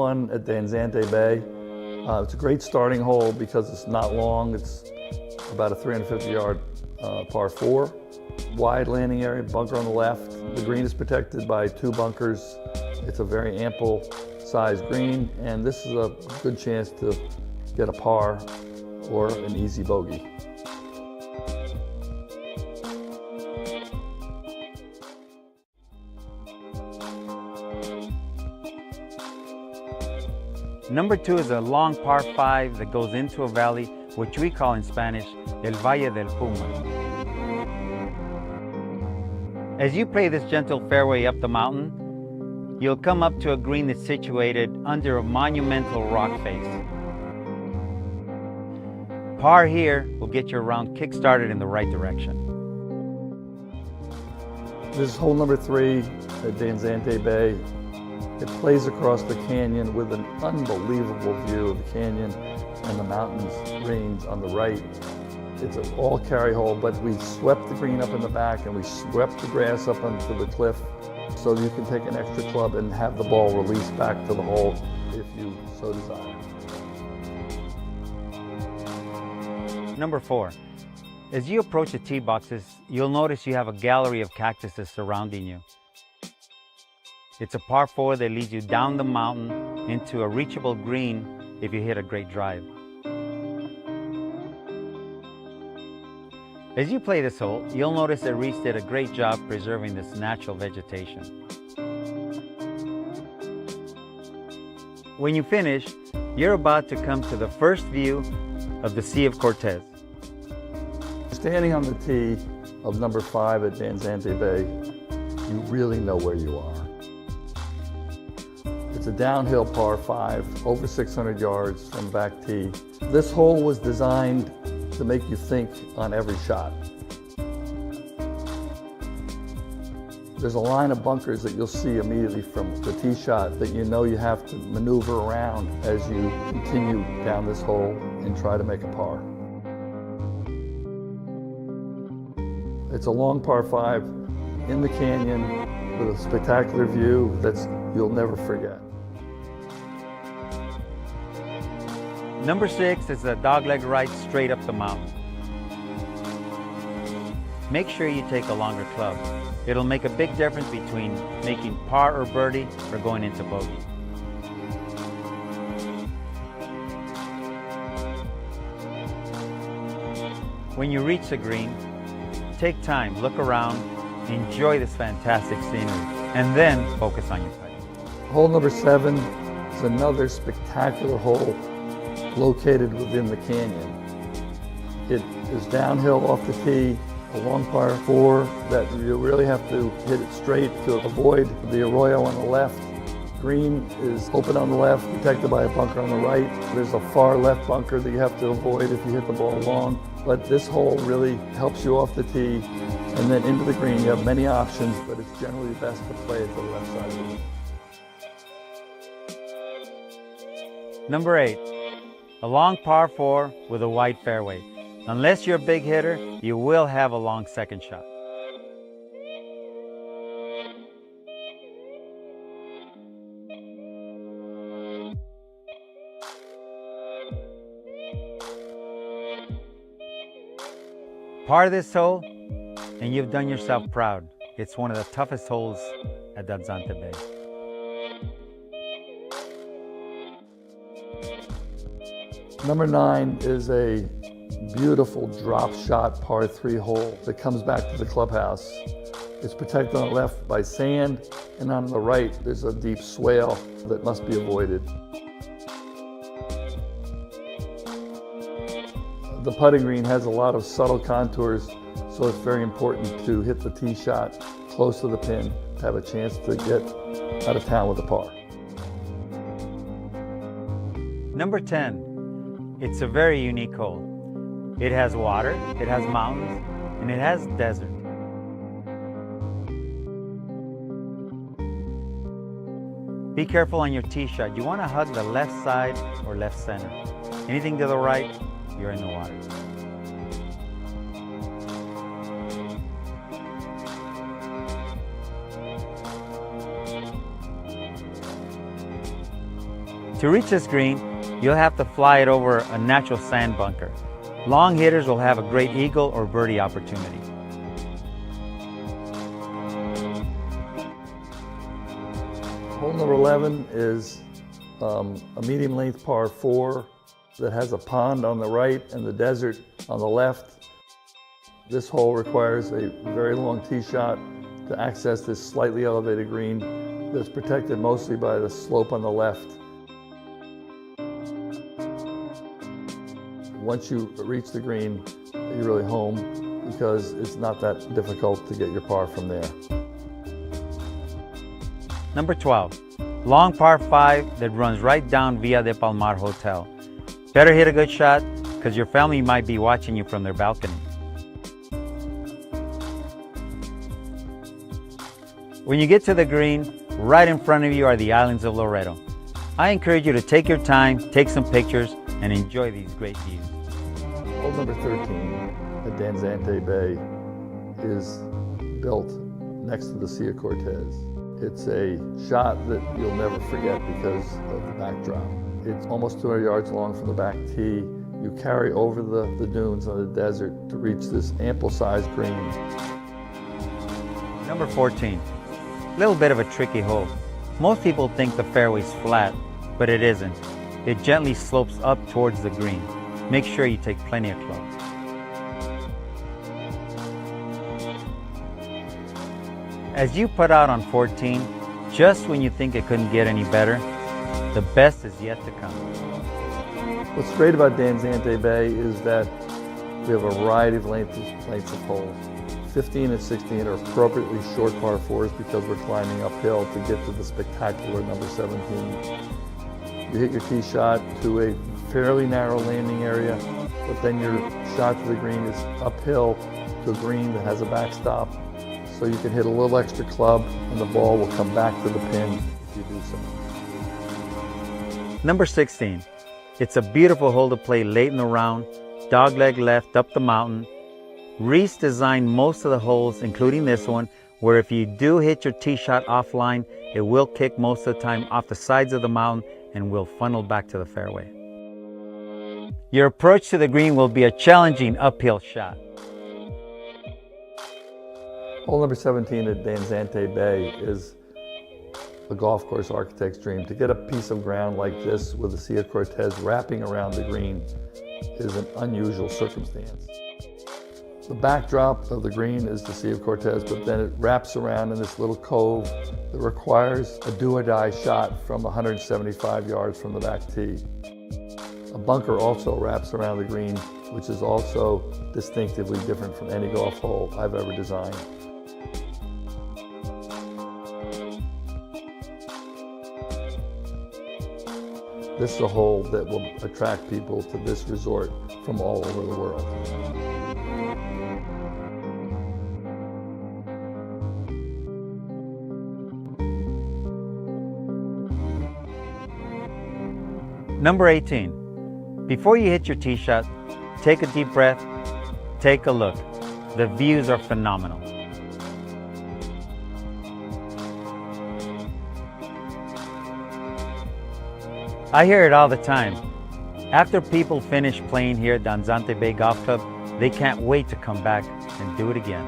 1 at Danzante Bay. It's a great starting hole because it's not long. It's about a 350-yard par 4. Wide landing area, bunker on the left. The green is protected by 2 bunkers. It's a very ample sized green, and this is a good chance to get a par or an easy bogey. Number 2 is a long par 5 that goes into a valley, which we call in Spanish, El Valle del Puma. As you play this gentle fairway up the mountain, you'll come up to a green that's situated under a monumental rock face. Par here will get your round kick-started in the right direction. This is hole number 3 at Danzante Bay. It plays across the canyon with an unbelievable view of the canyon and the mountains range on the right. It's an all carry hole, but we swept the green up in the back and we swept the grass up onto the cliff so you can take an extra club and have the ball released back to the hole if you so desire. Number 4. As you approach the tee boxes, you'll notice you have a gallery of cactuses surrounding you. It's a par 4 that leads you down the mountain into a reachable green if you hit a great drive. As you play this hole, you'll notice that Reese did a great job preserving this natural vegetation. When you finish, you're about to come to the first view of the Sea of Cortez. Standing on the tee of number 5 at Danzante Bay, you really know where you are. It's a downhill par 5, over 600 yards from back tee. This hole was designed to make you think on every shot. There's a line of bunkers that you'll see immediately from the tee shot that you know you have to maneuver around as you continue down this hole and try to make a par. It's a long par 5 in the canyon with a spectacular view that you'll never forget. Number 6 is a dogleg right straight up the mountain. Make sure you take a longer club. It'll make a big difference between making par or birdie or going into bogey. When you reach the green, take time, look around, enjoy this fantastic scenery, and then focus on your putt. Hole number 7 is another spectacular hole located within the canyon. It is downhill off the tee, a long par 4 that you really have to hit it straight to avoid the arroyo on the left. Green is open on the left, protected by a bunker on the right. There's a far left bunker that you have to avoid if you hit the ball long. But this hole really helps you off the tee, and then into the green. You have many options, but it's generally best to play it to the left side of it. Number 8. A long par 4 with a wide fairway. Unless you're a big hitter, you will have a long second shot. Par this hole, and you've done yourself proud. It's one of the toughest holes at Danzante Bay. Number 9 is a beautiful drop shot par 3 hole that comes back to the clubhouse. It's protected on the left by sand, and on the right there's a deep swale that must be avoided. The putting green has a lot of subtle contours, so it's very important to hit the tee shot close to the pin to have a chance to get out of town with a par. Number 10. It's a very unique hole. It has water, it has mountains, and it has desert. Be careful on your tee shot. You want to hug the left side or left center. Anything to the right, you're in the water. To reach this green, you'll have to fly it over a natural sand bunker. Long hitters will have a great eagle or birdie opportunity. Hole number 11 is a medium length par 4 that has a pond on the right and the desert on the left. This hole requires a very long tee shot to access this slightly elevated green that's protected mostly by the slope on the left. Once you reach the green, you're really home because it's not that difficult to get your par from there. Number 12, long par 5 that runs right down Villa de Palmar Hotel. Better hit a good shot because your family might be watching you from their balcony. When you get to the green, right in front of you are the Islands of Loreto. I encourage you to take your time, take some pictures, and enjoy these great views. Hole number 13 at Danzante Bay is built next to the Sea of Cortez. It's a shot that you'll never forget because of the backdrop. It's almost 200 yards long from the back tee. You carry over the dunes on the desert to reach this ample-sized green. Number 14, a little bit of a tricky hole. Most people think the fairway's flat, but it isn't. It gently slopes up towards the green. Make sure you take plenty of clubs. As you put out on 14, just when you think it couldn't get any better, the best is yet to come. What's great about Danzante Bay is that we have a variety of lengths of holes. 15 and 16 are appropriately short par 4s because we're climbing uphill to get to the spectacular number 17. You hit your tee shot to a fairly narrow landing area, but then your shot to the green is uphill to a green that has a backstop. So you can hit a little extra club and the ball will come back to the pin if you do so. Number 16. It's a beautiful hole to play late in the round, dogleg left up the mountain. Reese designed most of the holes, including this one, where if you do hit your tee shot offline, it will kick most of the time off the sides of the mountain and will funnel back to the fairway. Your approach to the green will be a challenging uphill shot. Hole number 17 at Danzante Bay is a golf course architect's dream. To get a piece of ground like this with the Sea of Cortez wrapping around the green is an unusual circumstance. The backdrop of the green is the Sea of Cortez, but then it wraps around in this little cove that requires a do-or-die shot from 175 yards from the back tee. A bunker also wraps around the green, which is also distinctively different from any golf hole I've ever designed. This is a hole that will attract people to this resort from all over the world. Number 18. Before you hit your tee shot, take a deep breath, take a look. The views are phenomenal. I hear it all the time. After people finish playing here at Danzante Bay Golf Club, they can't wait to come back and do it again.